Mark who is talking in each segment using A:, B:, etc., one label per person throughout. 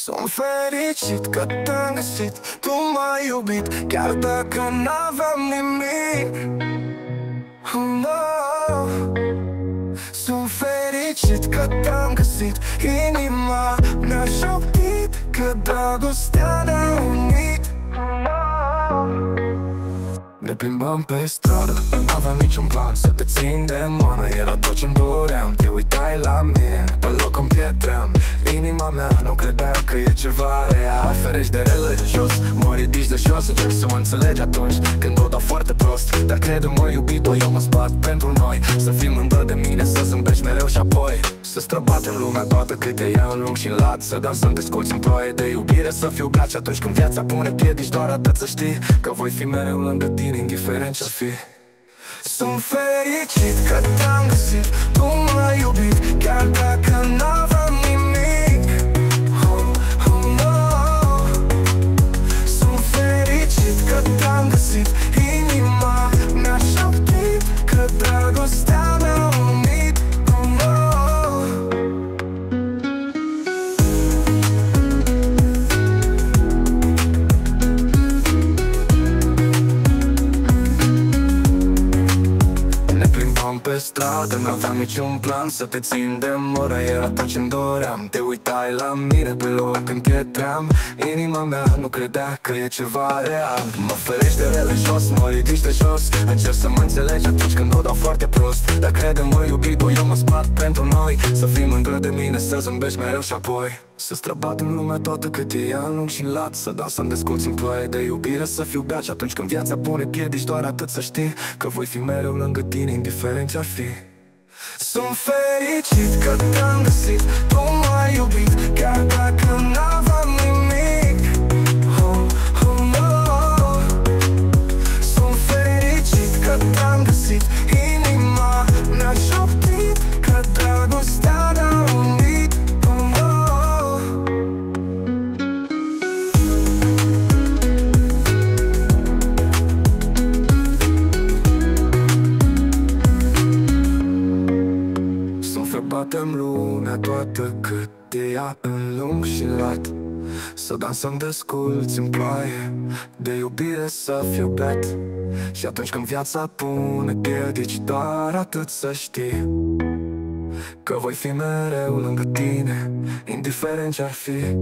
A: Sunt fericit că te-am găsit, tu m-ai iubit, chiar dacă n-aveam nimic. No. Sunt fericit că te-am găsit, inima mi-a șoptit că dragostea ne-a unit. Ne plimbam pe stradă, n-aveam niciun plan să te țin de mână. Era tot ce-mi doream, te uitai la mine, pe loc îmi pietream. Inima mea nu credea că e ceva real. Ferești de rele de jos, mă ridici de jos. Încerc să mă înțelegi atunci când o dau foarte prost. Dar crede-mă iubito, eu mă sbat pentru noi. Să fii mândră de mine, să zâmbești mereu și apoi să străbatem lumea toată cât e ea în lung și lat. Să dansăm desculți în ploaie de iubire, să fiu blat. Și atunci când viața pune piedici, doar atât să știi că voi fi mereu lângă tine, indiferent ce-ar fi. Sunt fericit că te-am găsit, tu m-ai iubit, chiar dacă n-aveam nimic. No. Sunt fericit că te-am găsit, inima mi-a șoptit că dragostea ne-a unit. Pe stradă, n-aveam niciun plan să te țin de mână. Era tot ce-mi doream, te uitai la mine, pe loc îmi pietream. Inima mea nu credea că e ceva real. Mă ferești de rele jos, mă ridici de jos. Încerc să mă înțelegi atunci când o dau foarte prost. Dar crede-mă iubito, eu mă spat pentru noi. Să fii mândră de mine, să zâmbești mereu și apoi să străbatem lumea toată cât e ea în lung și lat. Să dansăm desculți în ploaie de iubire, să fiu beat. Și atunci când viața pune piedici, doar atât să știi că voi fi mereu lângă tine, indiferent ce-ar fi. Sunt fericit că te-am găsit, tu m-ai iubit, chiar dacă n-aveam nimic. No. Sunt fericit că te-am găsit, inima mi-a șoptit că dragostea ne-a unit. Batem lumea toată cât e ea în lung și lat. Să dansăm desculți în ploaie de iubire, să fiu beat. Și atunci când viața pune piedici, doar atât să știi că voi fi mereu lângă tine, indiferent ce-ar fi.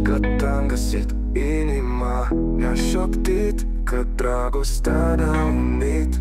A: Că te-am găsit, inima mi-a șoptit că dragostea ne-a unit.